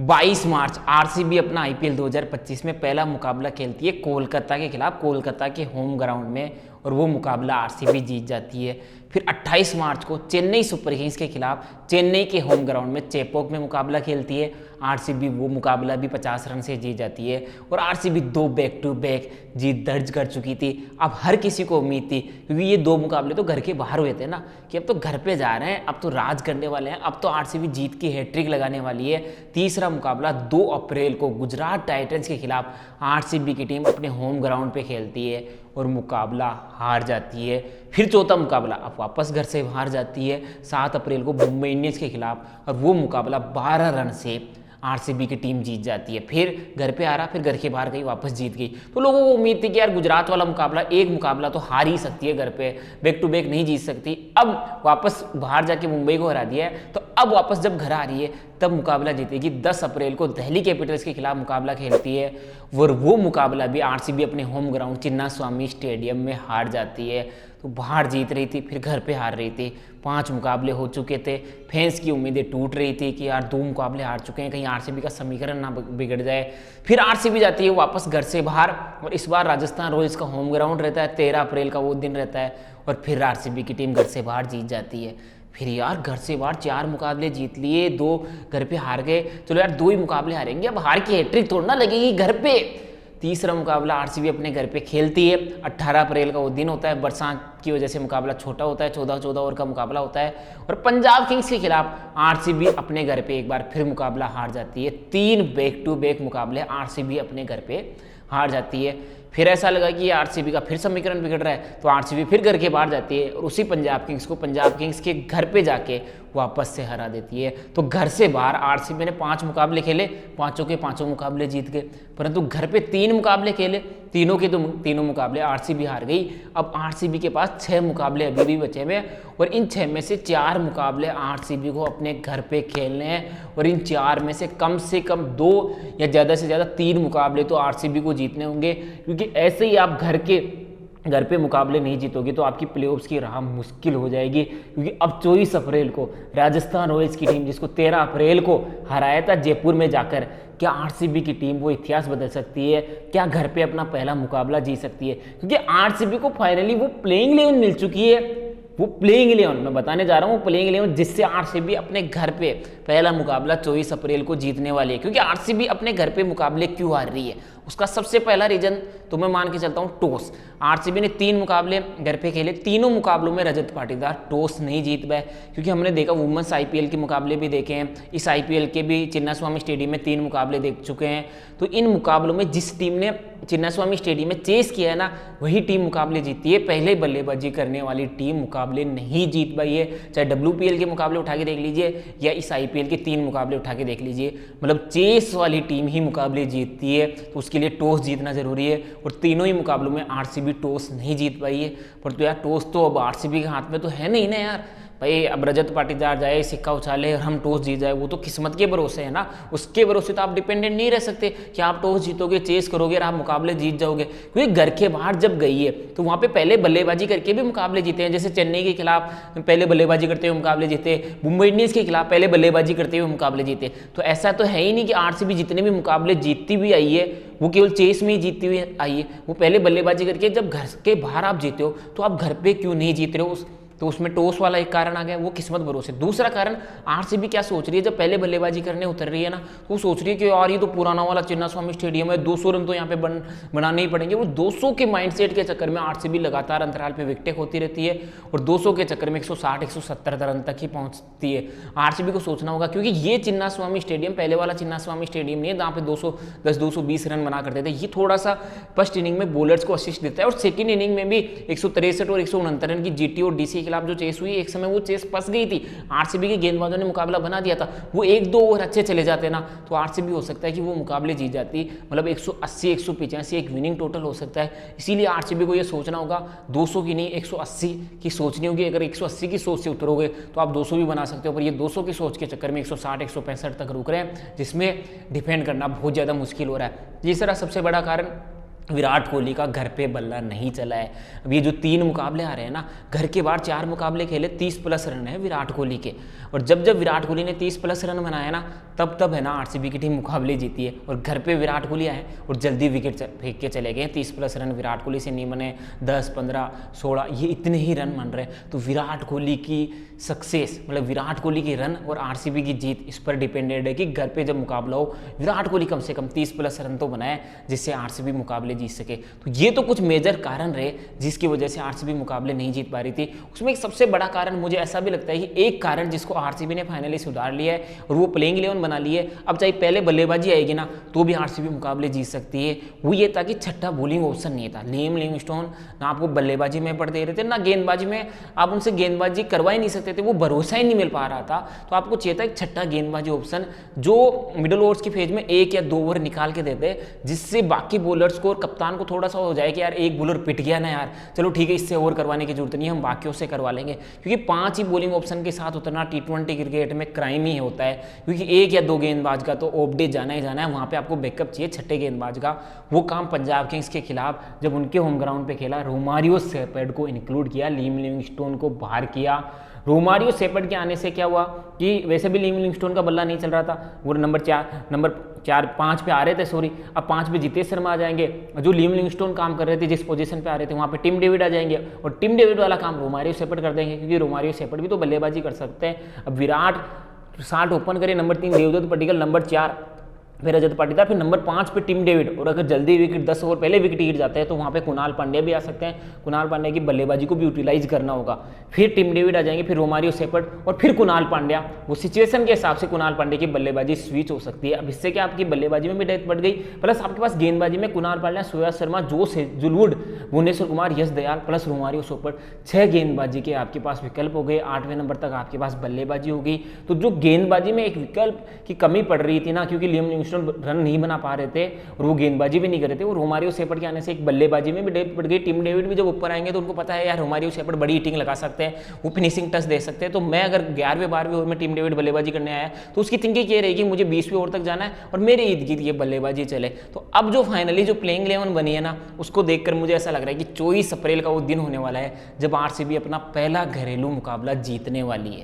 22 मार्च RCB अपना IPL 2025 में पहला मुकाबला खेलती है कोलकाता के खिलाफ, कोलकाता के होम ग्राउंड में, और वो मुकाबला आरसीबी जीत जाती है। फिर 28 मार्च को चेन्नई सुपर किंग्स के खिलाफ चेन्नई के होम ग्राउंड में चेपॉक में मुकाबला खेलती है। आरसीबी वो मुकाबला भी 50 रन से जीत जाती है और आरसीबी 2 बैक टू बैक जीत दर्ज कर चुकी थी। अब हर किसी को उम्मीद थी, क्योंकि ये 2 मुकाबले तो घर के बाहर हुए थे ना, कि अब तो घर पे जा रहे हैं, अब तो राज करने वाले हैं, अब तो आरसीबी जीत की हैट्रिक लगाने वाली है। तीसरा मुकाबला 2 अप्रैल को गुजरात टाइटंस के खिलाफ आरसीबी की टीम अपने होम ग्राउंड पे खेलती है और मुकाबला हार जाती है। फिर चौथा मुकाबला अब वापस घर से हार जाती है 7 अप्रैल को मुंबई इंडियंस के खिलाफ, और वो मुकाबला 12 रन से आरसीबी की टीम जीत जाती है। फिर घर पे आ रहा, फिर घर के बाहर गई, वापस जीत गई। तो लोगों को उम्मीद थी कि यार गुजरात वाला मुकाबला, एक मुकाबला तो हार ही सकती है घर पे, बैक टू बैक नहीं जीत सकती। अब वापस बाहर जाके मुंबई को हरा दिया है, तो अब वापस जब घर आ रही है तब मुकाबला जीतेगी। 10 अप्रैल को दिल्ली कैपिटल्स के खिलाफ मुकाबला खेलती है और वो मुकाबला भी आरसीबी अपने होम ग्राउंड चिन्नास्वामी स्टेडियम में हार जाती है। तो बाहर जीत रही थी, फिर घर पे हार रही थी। 5 मुकाबले हो चुके थे, फैंस की उम्मीदें टूट रही थी कि यार 2 मुकाबले हार चुके हैं, कहीं आरसीबी का समीकरण ना बिगड़ जाए। फिर आरसीबी जाती है वापस घर से बाहर, और इस बार राजस्थान रॉयल्स का होम ग्राउंड रहता है, 13 अप्रैल का वो दिन रहता है, और फिर आरसीबी की टीम घर से बाहर जीत जाती है। फिर यार घर से बाहर 4 मुकाबले जीत लिए, 2 घर पे हार गए, चलो यार 2 ही मुकाबले हारेंगे, अब हार की हैट्रिक थोड़ा ना लगेगी घर पे। तीसरा मुकाबला आरसीबी अपने घर पे खेलती है, 18 अप्रैल का वो दिन होता है, बरसात की वजह से मुकाबला छोटा होता है, 14 ओवर का मुकाबला होता है, और पंजाब किंग्स के खिलाफ आरसीबी अपने घर पे एक बार फिर मुकाबला हार जाती है। 3 बैक टू बैक मुकाबले आरसीबी अपने घर पे हार जाती है। फिर ऐसा लगा कि आरसीबी का फिर समीकरण बिगड़ रहा है, तो आरसीबी फिर घर के बाहर जाती है और उसी पंजाब किंग्स को पंजाब किंग्स के घर पे जाके वापस से हरा देती है। तो घर से बाहर आरसीबी ने 5 मुकाबले खेले, 5 के 5 मुकाबले जीत गए, परंतु घर पे 3 मुकाबले खेले, तीनों के तीनों मुकाबले आरसीबी हार गई। अब आरसीबी के पास 6 मुकाबले अभी भी बचे हुए हैं, और इन 6 में से 4 मुकाबले आरसीबी को अपने घर पे खेलने हैं, और इन 4 में से कम 2 या ज़्यादा से ज़्यादा 3 मुकाबले तो आरसीबी को जीतने होंगे, क्योंकि ऐसे ही आप घर पे मुकाबले नहीं जीतोगे तो आपकी प्लेऑफ्स की राह मुश्किल हो जाएगी। क्योंकि अब 24 अप्रैल को राजस्थान रॉयल्स की टीम, जिसको 13 अप्रैल को हराया था जयपुर में जाकर, क्या आरसीबी की टीम वो इतिहास बदल सकती है? क्या घर पे अपना पहला मुकाबला जीत सकती है? क्योंकि आरसीबी को फाइनली वो प्लेइंग 11 मिल चुकी है, वो प्लेइंग 11 मैं बताने जा रहा हूँ, वो प्लेइंग 11 जिससे आरसीबी अपने घर पे पहला मुकाबला 24 अप्रैल को जीतने वाली है। क्योंकि आरसीबी अपने घर पे मुकाबले क्यों हार रही है, उसका सबसे पहला रीजन तो मैं मान के चलता हूँ टॉस। आरसीबी ने 3 मुकाबले घर पे खेले, तीनों मुकाबलों में रजत पाटीदार टॉस नहीं जीत पाए। क्योंकि हमने देखा वुमेन्स आईपीएल के मुकाबले भी देखे हैं, इस आईपीएल के भी चिन्नास्वामी स्टेडियम में 3 मुकाबले देख चुके हैं। तो इन मुकाबलों में जिस टीम ने चिन्नास्वामी स्टेडियम में चेस किया है ना, वही टीम मुकाबले जीतती है। पहले बल्लेबाजी करने वाली टीम मुकाबले नहीं जीत पाई है, चाहे डब्ल्यूपीएल के मुकाबले उठा के देख लीजिए या इस आईपीएल के 3 मुकाबले उठा के देख लीजिए, मतलब चेस वाली टीम ही मुकाबले जीतती है। तो उसके लिए टॉस जीतना जरूरी है, और तीनों ही मुकाबलों में आरसीबी टॉस नहीं जीत पाई है। पर तो यार टॉस तो अब आरसीबी के हाथ में तो है नहीं ना यार भाई। अब रजत पाटीदार जाए, सिक्का उछाले और हम टॉस जीत जाए, वो तो किस्मत के भरोसे है ना, उसके भरोसे तो आप डिपेंडेंट नहीं रह सकते कि आप टॉस जीतोगे, चेस करोगे और आप मुकाबले जीत जाओगे। क्योंकि घर के बाहर जब गई है तो वहाँ पे पहले बल्लेबाजी करके भी मुकाबले जीते हैं, जैसे चेन्नई के खिलाफ पहले बल्लेबाजी करते हुए मुकाबले जीते, मुंबई इंडियंस के खिलाफ पहले बल्लेबाजी करते हुए मुकाबले जीते। तो ऐसा तो है ही नहीं कि आरसीबी जितने भी मुकाबले जीतती हुई आई है वो केवल चेस में ही जीतती हुई आई है, वो पहले बल्लेबाजी करके। जब घर के बाहर आप जीते हो तो आप घर पे क्यों नहीं जीत रहे हो? तो उसमें टॉस वाला एक कारण आ गया, वो किस्मत भरोसे। दूसरा कारण, आरसीबी क्या सोच रही है, जब पहले बल्लेबाजी करने उतर रही है ना, तो वो सोच रही है कि यार ये तो पुराना वाला चिन्नास्वामी स्टेडियम है, 200 रन तो यहाँ पे बनाने ही पड़ेंगे। वो 200 के माइंडसेट के चक्कर में आरसीबी लगातार अंतराल पे विकेट होती रहती है, और 200 के चक्कर में 160-170 रन तक ही पहुंचती है। आरसीबी को सोचना होगा, क्योंकि ये चिन्नास्वामी स्टेडियम पहले वाला चिन्नास्वामी स्टेडियम नहीं है जहाँ पे 210-220 रन बना करते थे। ये थोड़ा सा फर्स्ट इनिंग में बॉलर्स को असिस्ट देता है, और सेकेंड इनिंग में भी 163 और 169 रन की जीटी और डीसी के खिलाफ जो चेस हुई, एक समय वो चेस फंस गई थी, आरसीबी के गेंदबाजों ने मुकाबला बना दिया था। वो 1-2 ओवर अच्छे चले जाते ना, तो आरसीबी हो सकता है कि वो मुकाबले जीत जाती, मतलब 180-185 एक विनिंग टोटल हो सकता है। इसीलिए आरसीबी को ये सोचना होगा, 200 की नहीं 180 की सोचनी होगी। अगर 180 की सोच से उतरोगे तो आप 200 भी बना सकते हो, पर ये 200 की सोच के चक्कर में 160-165 तक रुक रहे हैं, जिसमें डिफेंड करना बहुत ज़्यादा मुश्किल हो रहा है। तीसरा सबसे बड़ा कारण विराट कोहली का घर पे बल्ला नहीं चला है। अब ये जो 3 मुकाबले आ रहे हैं ना, घर के बाहर 4 मुकाबले खेले, 30+ रन है विराट कोहली के। और जब जब विराट कोहली ने 30+ रन बनाया ना, तब है ना आरसीबी की टीम मुकाबले जीती है। और घर पे विराट कोहली आए और जल्दी विकेट फेंक के चले गए। 30+ रन विराट कोहली से नहीं बने, 10, 15, 16 ये इतने ही रन बन रहे हैं। तो विराट कोहली की सक्सेस, मतलब विराट कोहली की रन और आरसीबी की जीत इस पर डिपेंडेड है कि घर पे जब मुकाबला हो विराट कोहली कम से कम 30+ रन तो बनाए, जिससे आरसीबी मुकाबले जीत सके। तो ये तो कुछ मेजर कारण रहे जिसकी वजह से आरसीबी मुकाबले नहीं जीत पा रही थी। उसमें एक सबसे बड़ा कारण मुझे ऐसा भी लगता है कि एक कारण जिसको आरसीबी ने फाइनली सुधार लिया है और वो प्लेइंग 11 बना ली है। अब चाहे पहले बल्लेबाजी आएगी ना तो भी आरसीबी मुकाबले जीत सकती है। वो ये था कि छठा बॉलिंग ऑप्शन नहीं था। लिम लिविंगस्टोन ना आपको बल्लेबाजी में पड़ दे रहे थे, ना गेंदबाजी में आप उनसे गेंदबाजी करवा ही नहीं सकते थे, वो भरोसा ही नहीं मिल पा रहा था। तो आपको चाहिए था एक छठा गेंदबाजी ऑप्शन जो मिडिल ओवर्स की फेज में 1 या 2 ओवर निकाल के देते, जिससे बाकी बॉलर्स को और कप्तान को थोड़ा सा हो जाए कि यार एक बॉलर पिट गया ना यार, चलो ठीक है इससे ओवर करवाने की जरूरत नहीं है, हम बाकियों से करवा लेंगे। क्योंकि 5 ही बॉलिंग ऑप्शन के साथ उतना T20 क्रिकेट में क्राइम ही होता है, क्योंकि 1 या 2 गेंदबाज का तो ऑफ डे जाना ही जाना है, वहाँ पे आपको बैकअप चाहिए छठे गेंदबाज का। वो काम पंजाब किंग्स के खिलाफ जब उनके होम ग्राउंड पे खेला, रोमारियो सेपर्ड को इंक्लूड किया, लिम लिविंगस्टोन को बाहर किया। रोमारियो सेपर्ड के आने से क्या हुआ कि वैसे भी लिम लिविंगस्टोन का बल्ला नहीं चल रहा था, वो नंबर 5 पे आ रहे थे, सॉरी अब 5 पे जितेश शर्मा आ जाएंगे। जो लिम लिविंगस्टोन काम कर रहे थे, जिस पोजीशन पे आ रहे थे वहाँ पे टिम डेविड आ जाएंगे और टिम डेविड वाला काम रोमारियो सेपर्ड कर देंगे, क्योंकि रोमारियो सेपर्ड भी तो बल्लेबाजी कर सकते हैं। अब विराट 60 ओपन करे, नंबर 3 देवदत्त पडिक्कल, नंबर 4 फिर रजत पाटीदार, फिर नंबर 5 पे टिम डेविड। और अगर जल्दी विकेट 10 ओवर पहले विकेट गिर जाते हैं तो वहाँ पे कुणाल पांड्या भी आ सकते हैं, कुणाल पांड्या की बल्लेबाजी को भी यूटिलाइज करना होगा। फिर टिम डेविड आ जाएंगे, फिर रोमारियो सेपर्ड और फिर कुणाल पांड्या। वो सिचुएशन के हिसाब से कुणाल पांड्या की बल्लेबाजी स्विच हो सकती है। अब इससे क्या आपकी बल्लेबाजी में भी डेप्थ बढ़ गई, प्लस आपके पास गेंदबाजी में कुणाल पांड्या, सुयाज शर्मा, जोस हेजलवुड, भुवनेश्वर कुमार, यश दयाल प्लस रोमारियो सेपर्ड, 6 गेंदबाजी के आपके पास विकल्प हो गए। 8वें नंबर तक आपके पास बल्लेबाजी होगी। तो जो गेंदबाजी में एक विकल्प की कमी पड़ रही थी ना, क्योंकि लिम लिविंगस्टोन रन नहीं बना पा रहे थे और वो गेंदबाजी भी नहीं कर रहे थे, वो रोमारियो सेपर्ड के आने से एक बल्लेबाजी में भी डेप्थ बढ़ गई। टिम डेविड भी जब ऊपर आएंगे तो उनको पता है यार रोमारियो सेपर्ड बड़ी हिटिंग लगा सकते हैं, वो फिनिशिंग टच दे सकते हैं। तो मैं अगर 11वें 12वें ओवर में टिम डेविड बल्लेबाजी करने आया तो उसकी थिंकिंग ये रहेगी मुझे 20वें ओवर तक जाना है और मेरे इर्द गिर्द ये बल्लेबाजी चले। तो अब जो फाइनली जो प्लेइंग 11 बनी है ना, उसको देखकर मुझे ऐसा लग रहा है कि 24 अप्रैल का वो दिन होने वाला है जब आरसीबी अपना पहला घरेलू मुकाबला जीतने वाली है।